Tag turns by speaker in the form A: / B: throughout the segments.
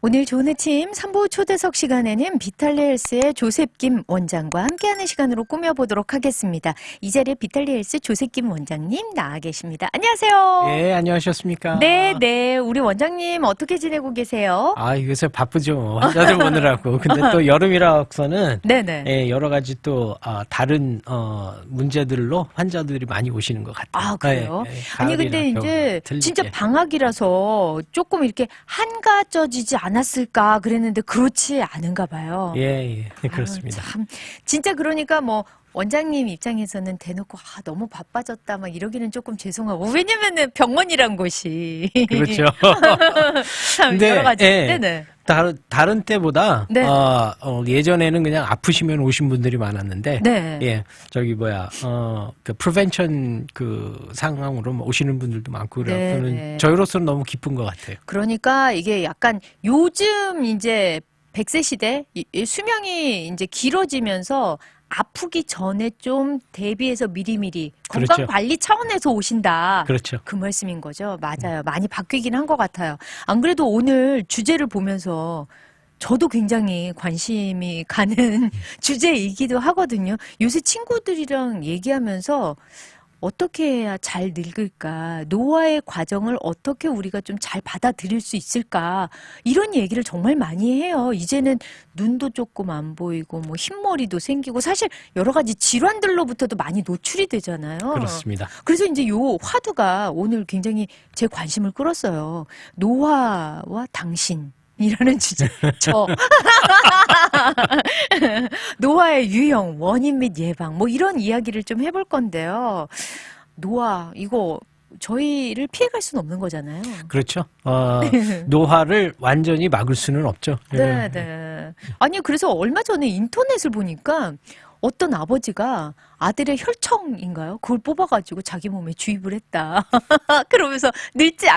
A: 오늘 좋은 아침 3부 초대석 시간에는 비탈리헬스의 조셉김 원장과 함께하는 시간으로 꾸며보도록 하겠습니다. 이 자리에 비탈리헬스 조셉김 원장님 나와 계십니다. 안녕하세요.
B: 예, 안녕하셨습니까?
A: 네. 우리 원장님 어떻게 지내고 계세요?
B: 요새 바쁘죠. 환자들 보느라고. 근데 또 여름이라서는
A: 네네.
B: 예, 여러 가지 또 다른 문제들로 환자들이 많이 오시는 것 같아요.
A: 아, 그래요?
B: 예,
A: 아니, 근데
B: 가을이나
A: 이제
B: 겨울,
A: 진짜
B: 예.
A: 방학이라서 조금 이렇게 한가져지지 않았을까 그랬는데 그렇지 않은가 봐요.
B: 예, 그렇습니다.
A: 아유, 참 진짜 그러니까 뭐 원장님 입장에서는 대놓고 너무 바빠졌다 막 이러기는 조금 죄송하고 왜냐면은 병원이란 곳이
B: 그렇죠.
A: 참
B: 근데,
A: 여러 가지
B: 예.
A: 네네.
B: 다른 때보다
A: 네.
B: 예전에는 그냥 아프시면 오신 분들이 많았는데
A: 네.
B: 예, 그 프리벤션 그 상황으로 오시는 분들도 많고 그래서
A: 네,
B: 저는
A: 네.
B: 저희로서는 너무 기쁜 것 같아요.
A: 그러니까 이게 약간 요즘 이제 100세 시대 이 수명이 이제 길어지면서 아프기 전에 좀 대비해서 미리미리 건강
B: 그렇죠.
A: 관리 차원에서 오신다.
B: 그렇죠.
A: 그 말씀인 거죠. 맞아요. 많이 바뀌긴 한 것 같아요. 안 그래도 오늘 주제를 보면서 저도 굉장히 관심이 가는 주제이기도 하거든요. 요새 친구들이랑 얘기하면서 어떻게 해야 잘 늙을까? 노화의 과정을 어떻게 우리가 좀 잘 받아들일 수 있을까? 이런 얘기를 정말 많이 해요. 이제는 눈도 조금 안 보이고 뭐 흰머리도 생기고 사실 여러 가지 질환들로부터도 많이 노출이 되잖아요.
B: 그렇습니다.
A: 그래서 이제 요 화두가 오늘 굉장히 제 관심을 끌었어요. 노화와 당신. 이라는 주제. 노화의 유형, 원인 및 예방, 뭐 이런 이야기를 좀 해볼 건데요. 노화, 이거 저희를 피해갈 수는 없는 거잖아요.
B: 그렇죠. 노화를 완전히 막을 수는 없죠.
A: 네, 네. 아니, 그래서 얼마 전에 인터넷을 보니까 어떤 아버지가 아들의 혈청인가요? 그걸 뽑아가지고 자기 몸에 주입을 했다. 그러면서 늙지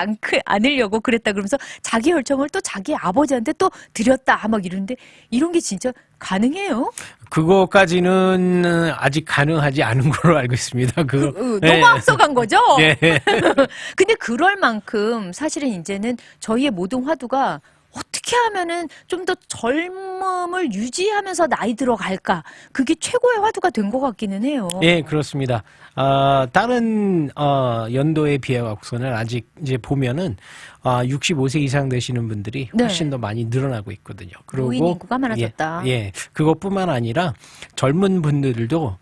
A: 않으려고 그랬다. 그러면서 자기 혈청을 또 자기 아버지한테 또 드렸다. 막 이러는데 이런 게 진짜 가능해요?
B: 그거까지는 아직 가능하지 않은 걸로 알고 있습니다.
A: 너무 앞서간 거죠?
B: 네.
A: 근데 그럴 만큼 사실은 이제는 저희의 모든 화두가 어떻게 하면은 좀 더 젊음을 유지하면서 나이 들어갈까? 그게 최고의 화두가 된 것 같기는 해요.
B: 예, 그렇습니다. 다른 연도에 비해 갖고서는 아직 이제 보면은 65세 이상 되시는 분들이 훨씬 더 많이 늘어나고 있거든요. 그리고
A: 노인 인구가 많아졌다.
B: 예, 그것뿐만 아니라 젊은 분들도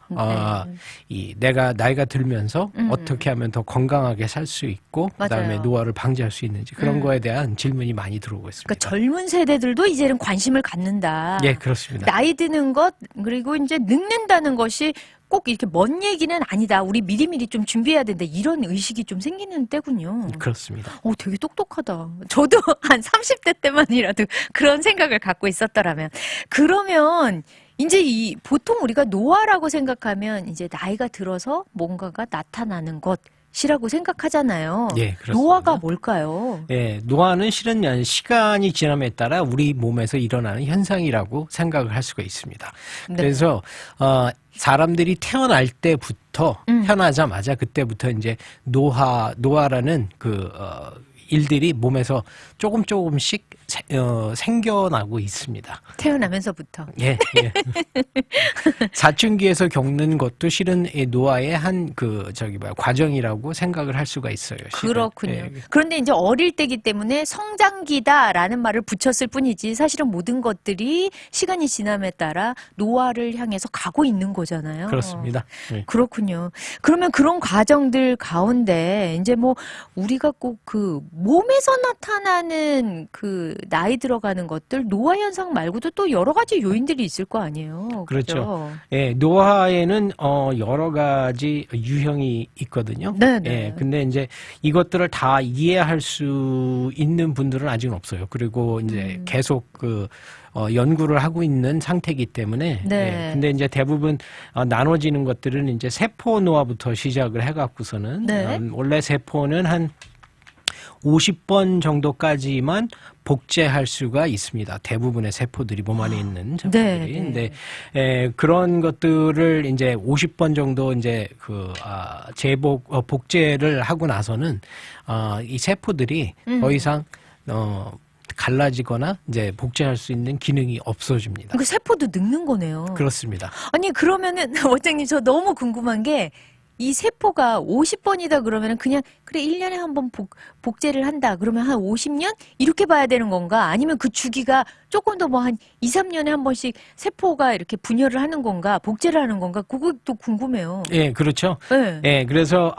B: 내가 나이가 들면서 어떻게 하면 더 건강하게 살 수 있고 그다음에
A: 맞아요.
B: 노화를 방지할 수 있는지 그런 거에 대한 질문이 많이 들어오고 있습니다.
A: 그러니까 젊은 세대들도 이제는 관심을 갖는다.
B: 예, 그렇습니다.
A: 나이 드는 것 그리고 이제 늙는다는 것이 꼭 이렇게 먼 얘기는 아니다. 우리 미리미리 좀 준비해야 된다. 이런 의식이 좀 생기는 때군요.
B: 그렇습니다.
A: 되게 똑똑하다. 저도 한 30대 때만이라도 그런 생각을 갖고 있었더라면. 그러면 이제 보통 우리가 노화라고 생각하면 이제 나이가 들어서 뭔가가 나타나는 것이라고 생각하잖아요.
B: 예, 그렇습니다.
A: 노화가 뭘까요?
B: 예, 노화는 실은 시간이 지남에 따라 우리 몸에서 일어나는 현상이라고 생각을 할 수가 있습니다.
A: 네.
B: 그래서 사람들이 태어날 때부터 태어나자마자 그때부터 이제 노화라는 일들이 몸에서 조금씩 생겨나고 있습니다.
A: 태어나면서부터.
B: 예. 사춘기에서 겪는 것도 실은 이 노화의 한 과정이라고 생각을 할 수가 있어요. 실은.
A: 그렇군요.
B: 예.
A: 그런데 이제 어릴 때기 때문에 성장기다라는 말을 붙였을 뿐이지 사실은 모든 것들이 시간이 지남에 따라 노화를 향해서 가고 있는 거잖아요.
B: 그렇습니다. 예.
A: 그렇군요. 그러면 그런 과정들 가운데 이제 뭐 우리가 꼭 몸에서 나타나는 나이 들어가는 것들 노화 현상 말고도 또 여러 가지 요인들이 있을 거 아니에요.
B: 그렇죠. 예, 노화에는 여러 가지 유형이 있거든요.
A: 네네.
B: 예, 근데 이제 이것들을 다 이해할 수 있는 분들은 아직은 없어요. 그리고 이제 계속 연구를 하고 있는 상태이기 때문에.
A: 네.
B: 예, 근데 이제 대부분 나눠지는 것들은 이제 세포 노화부터 시작을 해갖고서는
A: 네.
B: 원래 세포는 한 50번 정도까지만 복제할 수가 있습니다. 대부분의 세포들이 몸 안에 있는 세포들이.
A: 네.
B: 근데 그런 것들을 이제 50번 정도 이제 복제를 하고 나서는 이 세포들이 더 이상 갈라지거나 이제 복제할 수 있는 기능이 없어집니다.
A: 그 세포도 늙는 거네요.
B: 그렇습니다.
A: 아니 그러면은 원장님 저 너무 궁금한 게 이 세포가 50번이다 그러면은 그냥 그래 1년에 한 번 복제를 한다 그러면 한 50년 이렇게 봐야 되는 건가? 아니면 그 주기가 조금 더 뭐 한 2, 3년에 한 번씩 세포가 이렇게 분열을 하는 건가? 복제를 하는 건가? 그것도 궁금해요.
B: 예, 그렇죠.
A: 네.
B: 예, 그래서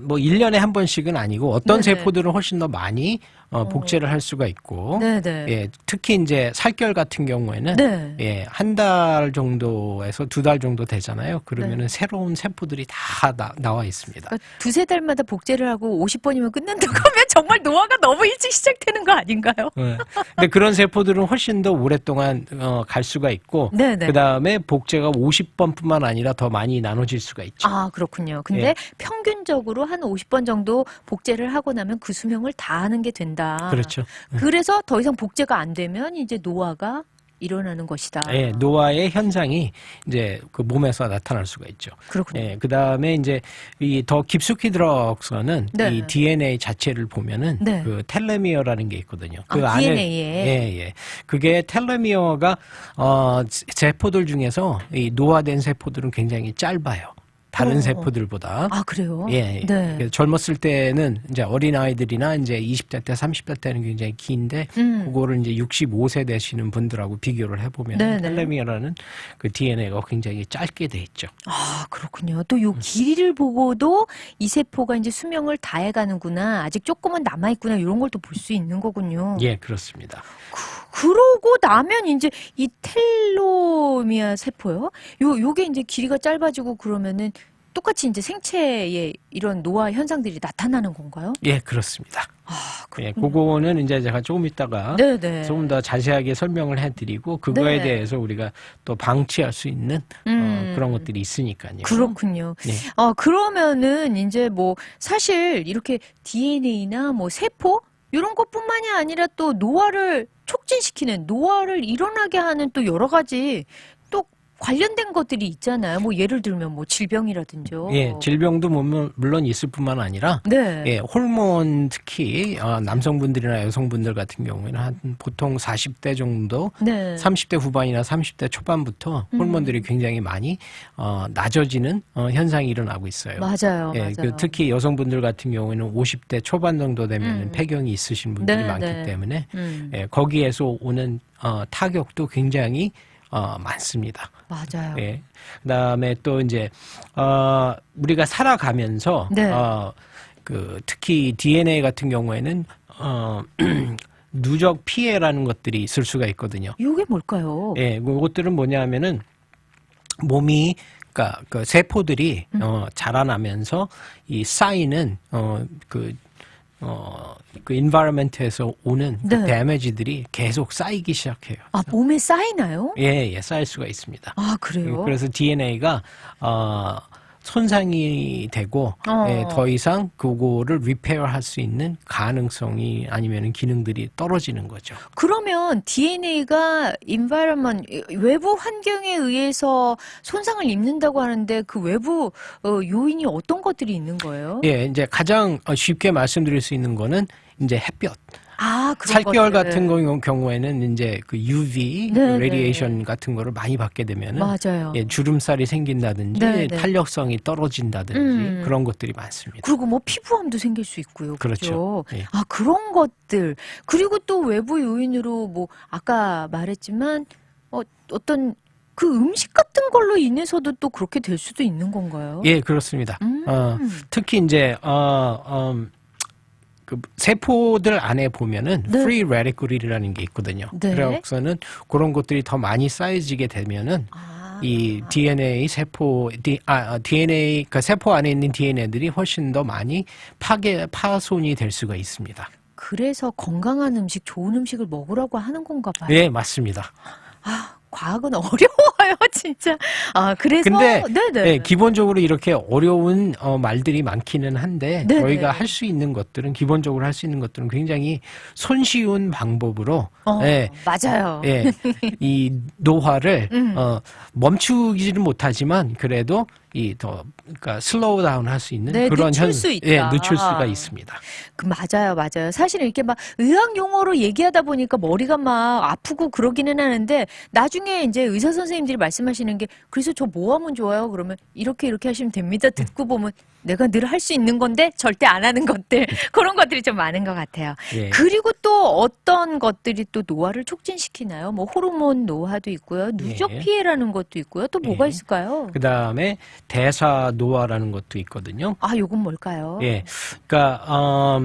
B: 뭐 1년에 한 번씩은 아니고 어떤
A: 네네.
B: 세포들은 훨씬 더 많이 복제를 할 수가 있고
A: 네네.
B: 예, 특히 이제 살결 같은 경우에는
A: 네.
B: 예, 한 달 정도에서 2달 정도 되잖아요. 그러면은
A: 네.
B: 새로운 세포들이 다 나와 있습니다.
A: 그러니까 두세 달마다 복제를 하고 50번이면 끝난다고 하면 정말 노화가 너무 일찍 시작되는 거 아닌가요?
B: 예. 근데 그런 세포들은 훨씬 더 오랫동안 갈 수가 있고
A: 네네.
B: 그다음에 복제가 50번뿐만 아니라 더 많이 나눠질 수가 있죠.
A: 아, 그렇군요. 근데
B: 예.
A: 평균적으로 한 50번 정도 복제를 하고 나면 그 수명을 다 하는 게 된다.
B: 그렇죠.
A: 그래서 더 이상 복제가 안 되면 이제 노화가 일어나는 것이다.
B: 예, 노화의 현상이 이제 그 몸에서 나타날 수가 있죠.
A: 그렇군요.
B: 예, 그 다음에 이제 이 더 깊숙이 들어가서는
A: 네.
B: 이 DNA 자체를 보면은
A: 네.
B: 그 텔레미어라는 게 있거든요. 그
A: 아,
B: 안에
A: DNA에.
B: 예. 그게 텔레미어가 세포들 중에서 이 노화된 세포들은 굉장히 짧아요. 다른 세포들보다.
A: 아, 그래요?
B: 예.
A: 네.
B: 그래서 젊었을 때는 이제 어린 아이들이나 이제 20대 때, 30대 때는 굉장히 긴데 그거를 이제 65세 되시는 분들하고 비교를 해보면
A: 네네.
B: 텔레미어라는 그 DNA가 굉장히 짧게 돼 있죠.
A: 아, 그렇군요. 또 요 길이를 보고도 이 세포가 이제 수명을 다해가는구나. 아직 조금은 남아있구나. 이런 걸 또 볼 수 있는 거군요.
B: 예, 그렇습니다.
A: 그러고 나면 이제 이 텔로미아 세포요? 요게 이제 길이가 짧아지고 그러면은 똑같이 이제 생체에 이런 노화 현상들이 나타나는 건가요?
B: 예, 그렇습니다.
A: 아,
B: 예,
A: 그렇군요.
B: 그거는 이제 제가 조금 있다가
A: 네네.
B: 조금 더 자세하게 설명을 해드리고 그거에
A: 네.
B: 대해서 우리가 또 방치할 수 있는 그런 것들이 있으니까요.
A: 그렇군요.
B: 예.
A: 그러면은 이제 뭐 사실 이렇게 DNA나 뭐 세포 이런 것뿐만이 아니라 또 노화를 촉진시키는 노화를 일어나게 하는 또 여러 가지 또 관련된 것들이 있잖아요. 뭐 예를 들면 뭐 질병이라든지요.
B: 예, 질병도 물론 있을 뿐만 아니라
A: 네.
B: 예, 호르몬 특히 남성분들이나 여성분들 같은 경우에는 한 보통 40대 정도,
A: 네.
B: 30대 후반이나 30대 초반부터 호르몬들이 굉장히 많이 낮아지는 현상이 일어나고 있어요.
A: 맞아요.
B: 예,
A: 맞아요.
B: 그 특히 여성분들 같은 경우에는 50대 초반 정도 되면 폐경이 있으신 분들이
A: 네,
B: 많기
A: 네.
B: 때문에
A: 음.
B: 예, 거기에서 오는 타격도 굉장히 많습니다.
A: 맞아요.
B: 예. 그다음에 또 이제 우리가 살아가면서
A: 네.
B: 그 특히 DNA 같은 경우에는 누적 피해라는 것들이 있을 수가 있거든요.
A: 이게 뭘까요?
B: 예, 그것들은 뭐냐면은 몸이 그러니까 그 세포들이 자라나면서 이 쌓이는 그 environment에서 오는 그
A: 네.
B: 데미지들이 계속 쌓이기 시작해요.
A: 아, 몸에 쌓이나요?
B: 예, 쌓일 수가 있습니다.
A: 아, 그래요?
B: 그래서 DNA가 손상이 되고 더 이상 그거를 리페어할 수 있는 가능성이 아니면 기능들이 떨어지는 거죠.
A: 그러면 DNA가 environment, 외부 환경에 의해서 손상을 입는다고 하는데 그 외부 요인이 어떤 것들이 있는 거예요?
B: 예, 이제 가장 쉽게 말씀드릴 수 있는 거는 이제 햇볕.
A: 아, 그런
B: 살결
A: 것들.
B: 같은 경우에는 이제 그 UV
A: 네,
B: 레디에이션
A: 네.
B: 같은 거를 많이 받게 되면은
A: 맞아요.
B: 예, 주름살이 생긴다든지
A: 네, 네.
B: 탄력성이 떨어진다든지 그런 것들이 많습니다.
A: 그리고 뭐 피부암도 생길 수 있고요.
B: 그렇죠. 예.
A: 아, 그런 것들. 그리고 또 외부 요인으로 뭐 아까 말했지만 어떤 그 음식 같은 걸로 인해서도 또 그렇게 될 수도 있는 건가요?
B: 예, 그렇습니다. 특히 이제 그 세포들 안에 보면은
A: 네.
B: free radical이라는 게 있거든요.
A: 네.
B: 그래서는 그런 것들이 더 많이 쌓여지게 되면은 이 DNA DNA 그 세포 안에 있는 DNA들이 훨씬 더 많이 파손이 될 수가 있습니다.
A: 그래서 건강한 음식, 좋은 음식을 먹으라고 하는 건가 봐요.
B: 예, 맞습니다.
A: 아, 과학은 어려워요. 진짜. 아, 그래서
B: 근데
A: 네네.
B: 네, 기본적으로 이렇게 어려운 말들이 많기는 한데
A: 네네.
B: 저희가 할 수 있는 것들은 기본적으로 할 수 있는 것들은 굉장히 손쉬운 방법으로 예,
A: 맞아요.
B: 예, 이 노화를
A: 음.
B: 멈추지는 못하지만 그래도 그러니까 슬로우 다운 할 수 있는
A: 네,
B: 그런
A: 늦출 수 있다.
B: 예, 늦출 수가 있습니다.
A: 맞아요, 맞아요. 사실 이렇게 막 의학 용어로 얘기하다 보니까 머리가 막 아프고 그러기는 하는데 나중에 이제 의사 선생님들이 말씀하시는 게 그래서 저 뭐 하면 좋아요? 그러면 이렇게 하시면 됩니다. 듣고 보면 내가 늘 할 수 있는 건데 절대 안 하는 것들 그런 것들이 좀 많은 것 같아요.
B: 예.
A: 그리고 또 어떤 것들이 또 노화를 촉진시키나요? 뭐 호르몬 노화도 있고요, 누적
B: 예.
A: 피해라는 것도 있고요. 또 뭐가
B: 예.
A: 있을까요?
B: 그 다음에 대사 노화라는 것도 있거든요.
A: 아, 요건 뭘까요?
B: 예, 그러니까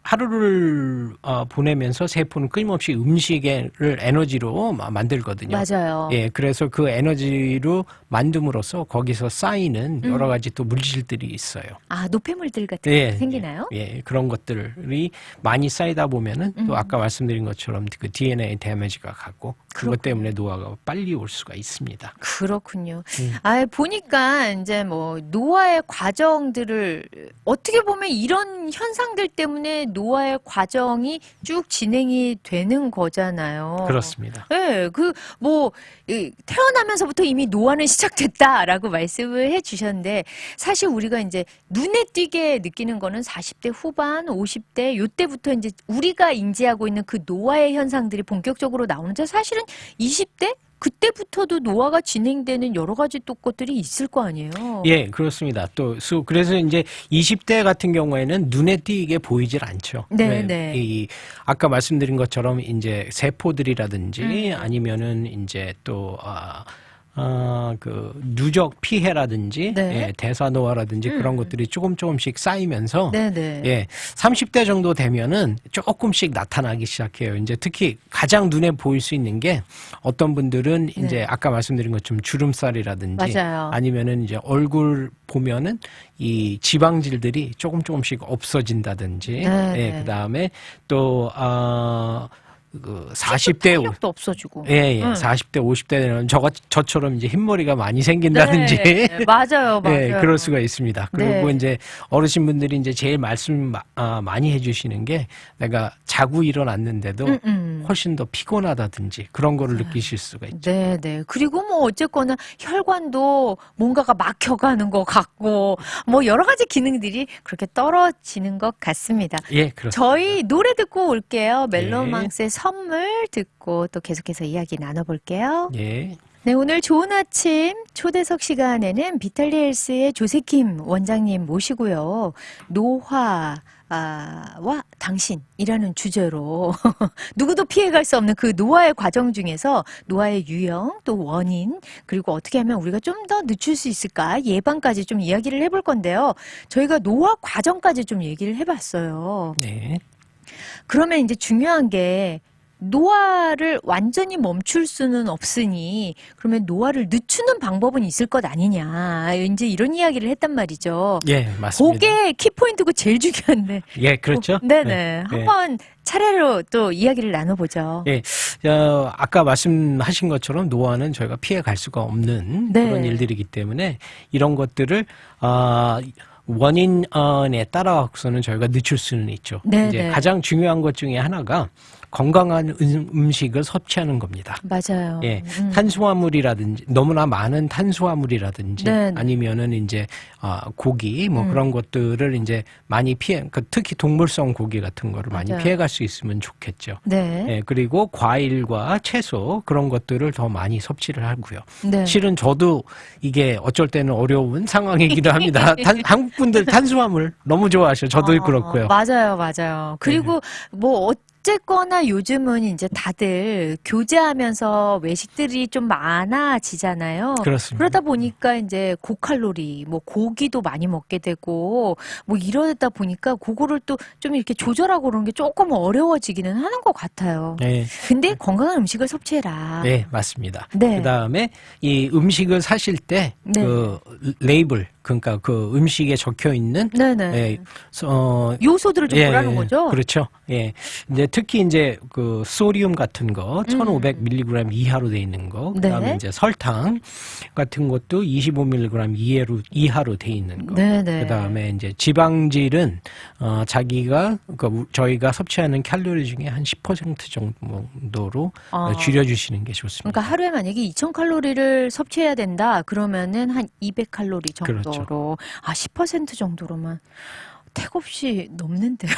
B: 하루를 보내면서 세포는 끊임없이 음식을 에너지로 만들거든요.
A: 맞아요.
B: 예, 그래서 그 에너지로 만듦으로써 거기서 쌓이는 여러 가지 또 물질들이 있어요.
A: 아, 노폐물들 같은
B: 예,
A: 게 생기나요?
B: 예, 그런 것들이 많이 쌓이다 보면은 또 아까 말씀드린 것처럼 그 DNA 데미지가 가고 그것 때문에 노화가 빨리 올 수가 있습니다.
A: 그렇군요. 아, 보니까 이제 뭐 노화의 과정들을 어떻게 보면 이런 현상들 때문에 노화의 과정이 쭉 진행이 되는 거잖아요.
B: 그렇습니다.
A: 네, 태어나면서부터 이미 노화는 시작됐다라고 말씀을 해 주셨는데, 사실 우리가 이제 눈에 띄게 느끼는 거는 40대 후반, 50대, 요때부터 이제 우리가 인지하고 있는 그 노화의 현상들이 본격적으로 나오는데, 사실은 20대? 그때부터도 노화가 진행되는 여러 가지 또 것들이 있을 거 아니에요.
B: 예, 그렇습니다. 그래서 이제 20대 같은 경우에는 눈에 띄게 보이질 않죠.
A: 네, 네.
B: 아까 말씀드린 것처럼 이제 세포들이라든지 아니면은 이제 그 누적 피해라든지
A: 네.
B: 예, 대사노화라든지 그런 것들이 조금씩 쌓이면서
A: 네네.
B: 예, 30대 정도 되면은 조금씩 나타나기 시작해요. 이제 특히 가장 눈에 보일 수 있는 게 어떤 분들은 이제
A: 네.
B: 아까 말씀드린 것처럼 주름살이라든지
A: 맞아요.
B: 아니면은 이제 얼굴 보면은 이 지방질들이 조금씩 없어진다든지
A: 네,
B: 예,
A: 네.
B: 그다음에 또 그 40대
A: 탄력도 없어지고.
B: 예,
A: 응.
B: 40대, 50대는 저처럼 이제 흰머리가 많이 생긴다든지.
A: 네, 맞아요, 맞아요.
B: 예, 그럴 수가 있습니다. 그리고
A: 네.
B: 이제 어르신분들이 이제 제일 말씀 많이 해주시는 게 내가 자고 일어났는데도 훨씬 더 피곤하다든지 그런 거를 느끼실 수가 있죠.
A: 네, 네. 그리고 뭐 어쨌거나 혈관도 뭔가가 막혀가는 것 같고 뭐 여러 가지 기능들이 그렇게 떨어지는 것 같습니다.
B: 예, 그렇습니다.
A: 저희 노래 듣고 올게요.
B: 네.
A: 멜로망스의 선물 듣고 또 계속해서 이야기 나눠볼게요.
B: 예.
A: 네, 오늘 좋은 아침 초대석 시간에는 비탈리 헬스의 조세킴 원장님 모시고요. 노화와 당신이라는 주제로 누구도 피해갈 수 없는 그 노화의 과정 중에서 노화의 유형, 또 원인, 그리고 어떻게 하면 우리가 좀 더 늦출 수 있을까 예방까지 좀 이야기를 해볼 건데요. 저희가 노화 과정까지 좀 얘기를 해봤어요.
B: 네.
A: 그러면 이제 중요한 게 노화를 완전히 멈출 수는 없으니 그러면 노화를 늦추는 방법은 있을 것 아니냐. 이제 이런 이야기를 했단 말이죠.
B: 예, 맞습니다.
A: 그게 키포인트고 제일 중요한데.
B: 예, 그렇죠.
A: 네네.
B: 네.
A: 한번 차례로 또 이야기를 나눠보죠.
B: 예, 아까 말씀하신 것처럼 노화는 저희가 피해 갈 수가 없는
A: 네.
B: 그런 일들이기 때문에 이런 것들을 원인에 따라서는 저희가 늦출 수는 있죠.
A: 네,
B: 이제
A: 네.
B: 가장 중요한 것 중에 하나가 건강한 음식을 섭취하는 겁니다.
A: 맞아요.
B: 예, 탄수화물이라든지 너무나 많은 탄수화물이라든지
A: 네.
B: 아니면은 이제 고기 뭐 그런 것들을 이제 많이 특히 동물성 고기 같은 거를 많이
A: 맞아요.
B: 피해갈 수 있으면 좋겠죠.
A: 네.
B: 예, 그리고 과일과 채소 그런 것들을 더 많이 섭취를 하고요.
A: 네.
B: 실은 저도 이게 어쩔 때는 어려운 상황이기도 합니다. 한국 분들 탄수화물 너무 좋아하셔. 저도 그렇고요.
A: 맞아요, 맞아요. 그리고 뭐 어쨌거나 요즘은 이제 다들 교제하면서 외식들이 좀 많아지잖아요.
B: 그렇습니다.
A: 그러다 보니까 이제 고칼로리, 뭐 고기도 많이 먹게 되고 뭐 이러다 보니까 그거를 또 좀 이렇게 조절하고 그러는 게 조금 어려워지기는 하는 것 같아요.
B: 네.
A: 근데 건강한 음식을 섭취해라.
B: 네, 맞습니다.
A: 네.
B: 그다음에 이 음식을 사실 때
A: 네.
B: 그 레이블 그러니까 그 음식에 적혀 있는
A: 네네.
B: 예,
A: 요소들을 좀 보라는 거죠?
B: 그렇죠. 예. 이제 특히 이제 그 소디움 같은 거 1,500mg 이하로 돼 있는 거, 그다음에
A: 네.
B: 이제 설탕 같은 것도 25mg 이하로 돼 있는 거.
A: 네네.
B: 그다음에 이제 지방질은 자기가 저희가 섭취하는 칼로리 중에 한 10% 정도로 줄여주시는 게 좋습니다.
A: 그러니까 하루에 만약에 2,000칼로리를 섭취해야 된다 그러면은 한 200칼로리 정도로
B: 그렇죠.
A: 10% 정도로만 택없이 넘는데요.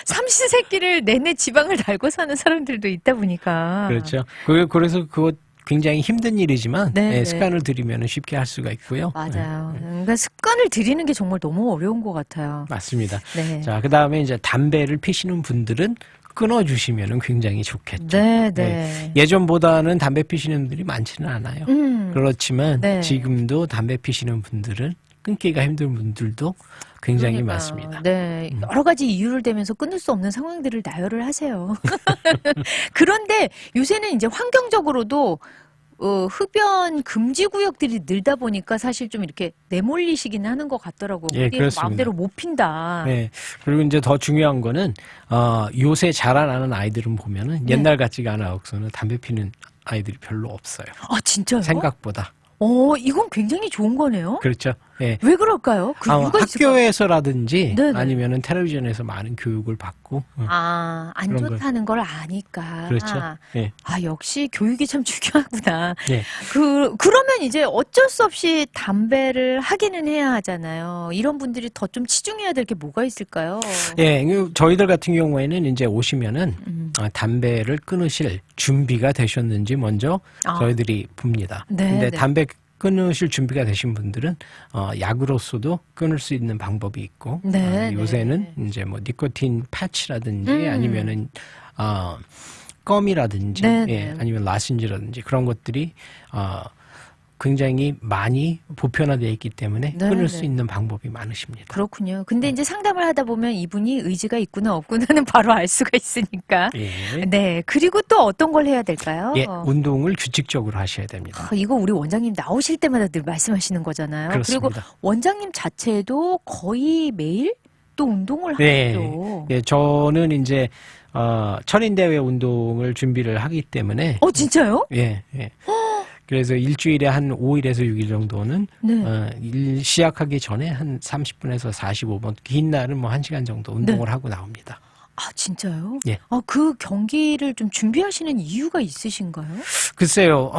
A: 삼시세끼를 내내 지방을 달고 사는 사람들도 있다 보니까.
B: 그렇죠. 그래서 그거 굉장히 힘든 일이지만
A: 네, 네.
B: 습관을 들이면 쉽게 할 수가 있고요.
A: 맞아요. 그러니까 습관을 들이는 게 정말 너무 어려운 것 같아요.
B: 맞습니다.
A: 네.
B: 자, 그다음에 이제 담배를 피시는 분들은 끊어주시면 굉장히 좋겠죠.
A: 네, 네.
B: 예전보다는 담배 피시는 분들이 많지는 않아요. 그렇지만
A: 네.
B: 지금도 담배 피시는 분들은 끊기가 힘든 분들도 굉장히
A: 그러니까요.
B: 많습니다.
A: 네. 여러 가지 이유를 대면서 끊을 수 없는 상황들을 나열을 하세요. 그런데 요새는 이제 환경적으로도 흡연 금지 구역들이 늘다 보니까 사실 좀 이렇게 내몰리시긴 하는 것 같더라고요.
B: 예,
A: 어디에서
B: 그렇습니다.
A: 마음대로 못 핀다.
B: 네. 그리고 이제 더 중요한 거는 요새 자라나는 아이들은 보면은
A: 네.
B: 옛날 같지가 않아서는 담배 피는 아이들이 별로 없어요.
A: 아, 진짜요?
B: 생각보다.
A: 이건 굉장히 좋은 거네요.
B: 그렇죠. 예.
A: 왜 그럴까요? 그 이유가 있을까요?
B: 학교에서라든지
A: 네네.
B: 아니면은 텔레비전에서 많은 교육을 받고
A: 안
B: 그런 걸.
A: 좋다는 걸 아니까.
B: 그렇죠. 예.
A: 역시 교육이 참 중요하구나.
B: 예.
A: 그러면 이제 어쩔 수 없이 담배를 하기는 해야 하잖아요. 이런 분들이 더 좀 치중해야 될 게 뭐가 있을까요?
B: 예, 저희들 같은 경우에는 이제 오시면은 담배를 끊으실 준비가 되셨는지 먼저 저희들이 봅니다.
A: 네,
B: 근데
A: 네.
B: 담배 끊으실 준비가 되신 분들은 약으로서도 끊을 수 있는 방법이 있고
A: 네,
B: 요새는 이제 뭐 니코틴 패치라든지 아니면은 껌이라든지
A: 네,
B: 예,
A: 네.
B: 아니면 라신지라든지 그런 것들이 굉장히 많이 보편화되어 있기 때문에
A: 네,
B: 끊을
A: 네.
B: 수 있는 방법이 많으십니다.
A: 그렇군요. 근데 이제 상담을 하다 보면 이분이 의지가 있구나 없구나는 바로 알 수가 있으니까.
B: 예.
A: 네. 그리고 또 어떤 걸 해야 될까요?
B: 예, 운동을 규칙적으로 하셔야 됩니다.
A: 이거 우리 원장님 나오실 때마다 늘 말씀하시는 거잖아요.
B: 그렇습니다.
A: 리고 원장님 자체도 거의 매일 또 운동을
B: 네.
A: 하죠.
B: 예, 저는 이제 천인대회 운동을 준비를 하기 때문에
A: 진짜요?
B: 예, 예. 그래서 일주일에 한 5일에서 6일 정도는
A: 네.
B: 일 시작하기 전에 한 30분에서 45분, 긴 날은 뭐 1시간 정도 운동을 하고 나옵니다.
A: 진짜요?
B: 예.
A: 그 경기를 좀 준비하시는 이유가 있으신가요?
B: 글쎄요,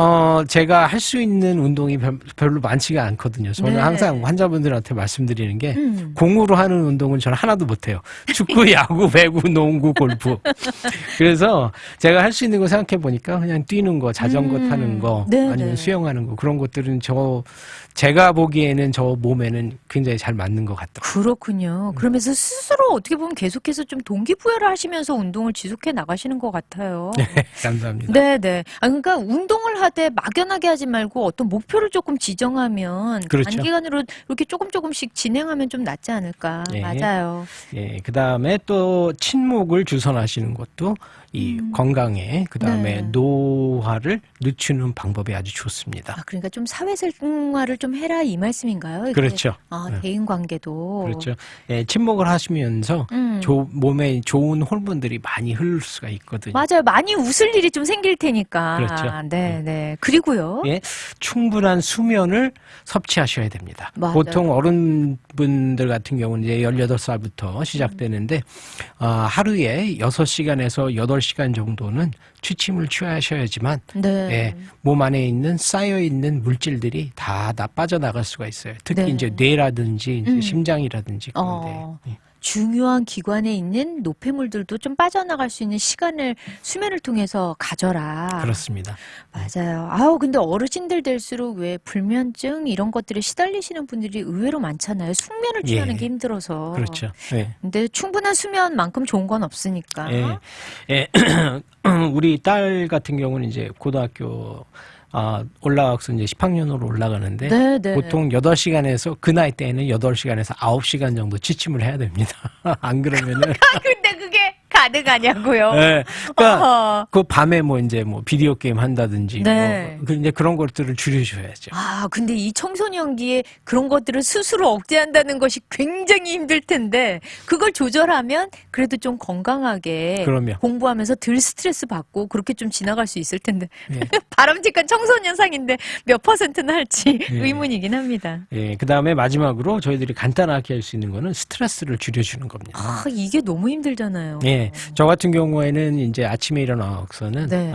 B: 제가 할 수 있는 운동이 별로 많지가 않거든요. 저는
A: 네.
B: 항상 환자분들한테 말씀드리는 게
A: 음.
B: 공으로 하는 운동은 저는 하나도 못해요. 축구, 야구, 배구, 농구, 골프. 그래서 제가 할 수 있는 거 생각해 보니까 그냥 뛰는 거, 자전거 타는 거,
A: 네,
B: 아니면
A: 네.
B: 수영하는 거 그런 것들은 제가 보기에는 저 몸에는 굉장히 잘 맞는 것 같더라고요.
A: 그렇군요. 그러면서 스스로 어떻게 보면 계속해서 좀 동기부여를 하시면서 운동을 지속해 나가시는 것 같아요.
B: 감사합니다.
A: 네네. 그러니까 운동을 하되 막연하게 하지 말고 어떤 목표를 조금 지정하면
B: 그렇죠.
A: 단기간으로 이렇게 조금씩 진행하면 좀 낫지 않을까.
B: 예.
A: 맞아요.
B: 예, 그 다음에 또 침묵을 주선하시는 것도 이 건강에, 그 다음에
A: 네.
B: 노화를 늦추는 방법이 아주 좋습니다.
A: 그러니까 좀 사회생활을 좀 해라 이 말씀인가요? 이게?
B: 그렇죠.
A: 대인 관계도.
B: 그렇죠. 예, 침묵을 하시면서 몸에 좋은 호르몬들이 많이 흐를 수가 있거든요.
A: 맞아요. 많이 웃을 일이 좀 생길 테니까.
B: 그렇죠.
A: 네. 그리고요.
B: 예, 충분한 수면을 섭취하셔야 됩니다.
A: 맞아요.
B: 보통 어른분들 같은 경우는 이제 18살부터 시작되는데 하루에 6시간에서 8시간 정도는 취침을 취하셔야지만
A: 네.
B: 예, 몸 안에 있는 쌓여있는 물질들이 다 빠져나갈 수가 있어요. 특히
A: 네.
B: 이제 뇌라든지 이제 심장이라든지 그런데. 예.
A: 중요한 기관에 있는 노폐물들도 좀 빠져나갈 수 있는 시간을 수면을 통해서 가져라.
B: 그렇습니다.
A: 맞아요. 근데 어르신들 될수록 왜 불면증 이런 것들에 시달리시는 분들이 의외로 많잖아요. 숙면을 취하는
B: 예.
A: 게 힘들어서.
B: 그렇죠. 예.
A: 근데 충분한 수면만큼 좋은 건 없으니까.
B: 예. 우리 딸 같은 경우는 이제 고등학교 올라가서 이제 10학년으로 올라가는데
A: 네.
B: 보통 8시간에서 그 나이 때에는 8시간에서 9시간 정도 취침을 해야 됩니다. 안 그러면은
A: 근데 그게 가능하냐고요?
B: 네. 그러니까
A: 어허.
B: 그 밤에 뭐 이제 뭐 비디오 게임 한다든지
A: 네.
B: 뭐 이제 그런 것들을 줄여줘야죠.
A: 아, 근데 이 청소년기에 그런 것들을 스스로 억제한다는 것이 굉장히 힘들 텐데, 그걸 조절하면 그래도 좀 건강하게
B: 그럼요.
A: 공부하면서 덜 스트레스 받고 그렇게 좀 지나갈 수 있을 텐데.
B: 예.
A: 바람직한 청소년상인데 몇 %나 할지
B: 예.
A: 의문이긴 합니다.
B: 예, 그 다음에 마지막으로 저희들이 간단하게 할 수 있는 거는 스트레스를 줄여주는 겁니다.
A: 아, 이게 너무 힘들잖아요.
B: 예, 저 같은 경우에는 이제 아침에 일어나서는
A: 네.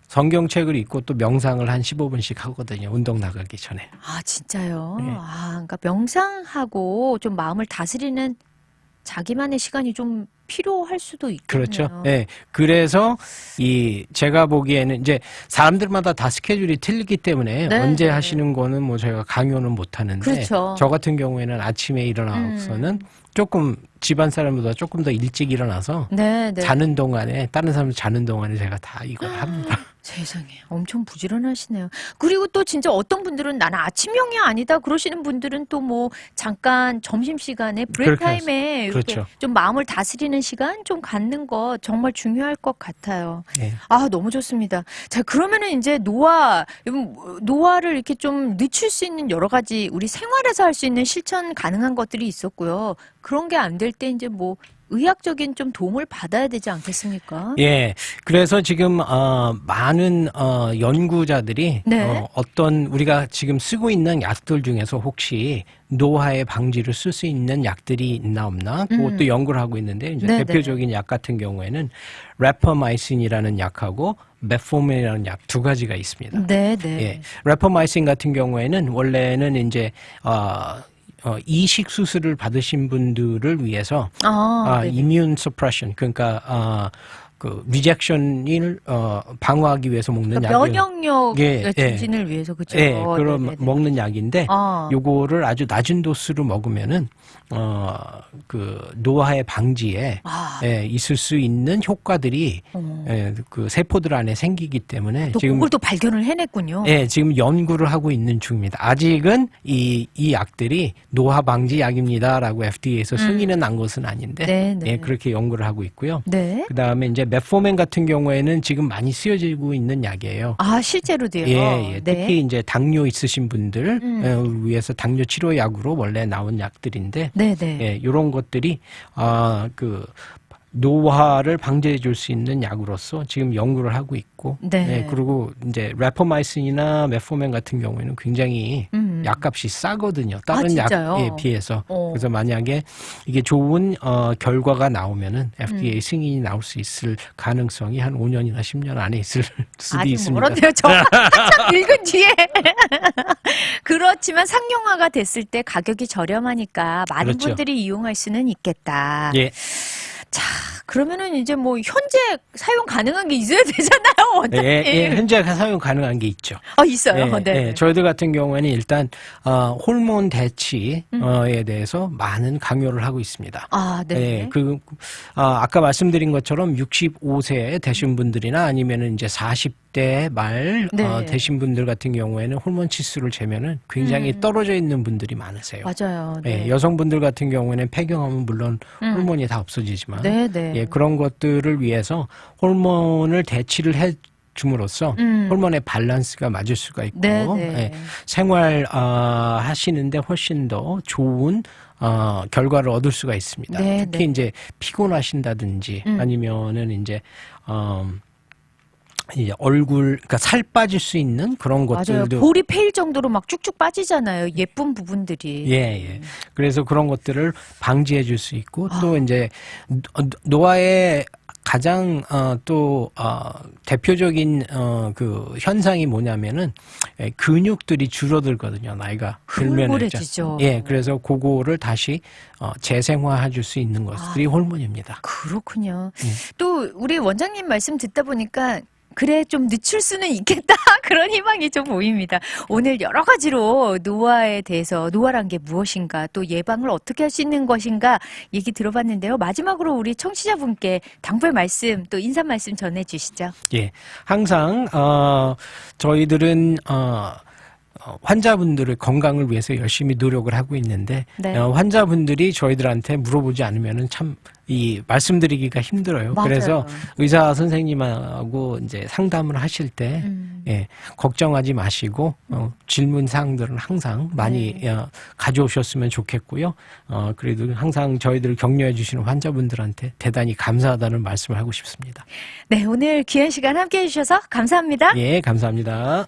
B: 성경책을 읽고 또 명상을 한 15분씩 하거든요. 운동 나가기 전에.
A: 아, 진짜요?
B: 네.
A: 아, 그러니까 명상하고 좀 마음을 다스리는 자기만의 시간이 좀 필요할 수도 있겠네요.
B: 그렇죠. 예. 그래서 제가 보기에는 이제 사람들마다 다 스케줄이 틀리기 때문에
A: 네.
B: 언제 하시는 거는 뭐 저희가 강요는 못 하는데
A: 그렇죠.
B: 저 같은 경우에는 아침에 일어나서는 조금 집안 사람보다 조금 더 일찍 일어나서
A: 네, 네.
B: 자는 동안에 다른 사람들 자는 동안에 제가 다 이걸 합니다.
A: 세상에 엄청 부지런하시네요. 그리고 또 진짜 어떤 분들은 나는 아침형이 아니다 그러시는 분들은 또 뭐 잠깐 점심시간에 브레이크
B: 그렇게
A: 타임에 이렇게
B: 그렇죠.
A: 좀 마음을 다스리는 시간 좀 갖는 거 정말 중요할 것 같아요.
B: 예.
A: 아, 너무 좋습니다. 자, 그러면은 이제 노화를 이렇게 좀 늦출 수 있는 여러 가지 우리 생활에서 할 수 있는 실천 가능한 것들이 있었고요. 그런 게 안 될 때 이제 뭐 의학적인 좀 도움을 받아야 되지 않겠습니까?
B: 예. 그래서 지금 많은 연구자들이
A: 네.
B: 어떤 우리가 지금 쓰고 있는 약들 중에서 혹시 노화의 방지를 쓸 수 있는 약들이 있나 없나 그것도 연구를 하고 있는데 이제
A: 네,
B: 대표적인 약 같은 경우에는 레퍼마이신이라는 약하고 메포민이라는 약 두 가지가 있습니다.
A: 네, 네.
B: 예. 레퍼마이신 같은 경우에는 원래는 이제 이식 수술을 받으신 분들을 위해서
A: 네네.
B: immune suppression 그러니까 그 리젝션을 방어하기 위해서 먹는
A: 그러니까
B: 약이에요.
A: 면역력의
B: 예, 예.
A: 증진을 위해서 그렇죠.
B: 예, 그럼
A: 네네네.
B: 먹는 약인데
A: 아.
B: 요거를 아주 낮은 도수로 먹으면은 그 노화의 방지에
A: 아.
B: 예, 있을 수 있는 효과들이 그 세포들 안에 생기기 때문에
A: 또
B: 지금
A: 그걸 또 발견을 해냈군요.
B: 예, 지금 연구를 하고 있는 중입니다. 아직은 이 약들이 노화 방지 약입니다라고 FDA에서 승인은 난 것은 아닌데
A: 네, 네.
B: 예, 그렇게 연구를 하고 있고요.
A: 네.
B: 그다음에 이제 메포멘 같은 경우에는 지금 많이 쓰여지고 있는 약이에요.
A: 아, 실제로도요?
B: 예, 예.
A: 네.
B: 특히 이제 당뇨 있으신 분들 위해서 당뇨 치료 약으로 원래 나온 약들인데
A: 네네.
B: 예, 이런 것들이 그 노화를 방지해 줄 수 있는 약으로서 지금 연구를 하고 있고
A: 네.
B: 예, 그리고 이제 레퍼마이신이나 메포멘 같은 경우에는 굉장히 약값이 싸거든요. 다른
A: 진짜요?
B: 약에 비해서.
A: 어.
B: 그래서 만약에 이게 좋은 결과가 나오면은 FDA 승인이 나올 수 있을 가능성이 한 5년이나 10년 안에 있을 수도
A: 아직
B: 있습니다.
A: 멀었네요. 저 한참 읽은 뒤에. 그렇지만 상용화가 됐을 때 가격이 저렴하니까 많은
B: 그렇죠.
A: 분들이 이용할 수는 있겠다.
B: 예.
A: 자, 그러면은 이제 뭐 현재 사용 가능한 게 있어야 되잖아요. 원장님.
B: 예, 현재 사용 가능한 게 있죠.
A: 있어요.
B: 예,
A: 네.
B: 예, 저희들 같은 경우에는 일단 호르몬 대치에 대해서 많은 강요를 하고 있습니다.
A: 아, 네.
B: 예, 아까 말씀드린 것처럼 65세 되신 분들이나 아니면은 이제 40대 말
A: 네.
B: 되신 분들 같은 경우에는 호르몬 치수를 재면은 굉장히 떨어져 있는 분들이 많으세요.
A: 맞아요. 네.
B: 예, 여성분들 같은 경우에는 폐경하면 물론 호르몬이 다 없어지지만
A: 네, 네.
B: 예, 그런 것들을 위해서 호르몬을 대치를 해 줌으로써 호르몬의 밸런스가 맞을 수가 있고
A: 네, 네.
B: 예, 생활 하시는데 훨씬 더 좋은 결과를 얻을 수가 있습니다.
A: 네,
B: 특히
A: 네.
B: 이제 피곤하신다든지 아니면은 이제 얼굴 그러니까 살 빠질 수 있는 그런
A: 맞아요.
B: 것들도
A: 볼이 패일 정도로 막 쭉쭉 빠지잖아요. 예쁜 부분들이.
B: 예. 그래서 그런 것들을 방지해 줄 수 있고
A: 아.
B: 또 이제 노화의 가장 대표적인 그 현상이 뭐냐면은 근육들이 줄어들거든요. 나이가 들면
A: 흐물흐물해지죠.
B: 예, 그래서 그거를 다시 재생화해 줄 수 있는 것들이 호르몬입니다.
A: 그렇군요.
B: 예.
A: 또 우리 원장님 말씀 듣다 보니까 그래 좀 늦출 수는 있겠다 그런 희망이 좀 보입니다. 오늘 여러 가지로 노화에 대해서 노화란 게 무엇인가 또 예방을 어떻게 할 수 있는 것인가 얘기 들어봤는데요. 마지막으로 우리 청취자분께 당부의 말씀 또 인사 말씀 전해주시죠.
B: 예, 항상 저희들은 환자분들의 건강을 위해서 열심히 노력을 하고 있는데
A: 네.
B: 환자분들이 저희들한테 물어보지 않으면은 참 이 말씀드리기가 힘들어요.
A: 맞아요.
B: 그래서 의사 선생님하고 이제 상담을 하실 때 예, 걱정하지 마시고 질문 사항들은 항상 많이 가져오셨으면 좋겠고요. 그래도 항상 저희들을 격려해 주시는 환자분들한테 대단히 감사하다는 말씀을 하고 싶습니다.
A: 네, 오늘 귀한 시간 함께해 주셔서 감사합니다.
B: 예, 감사합니다.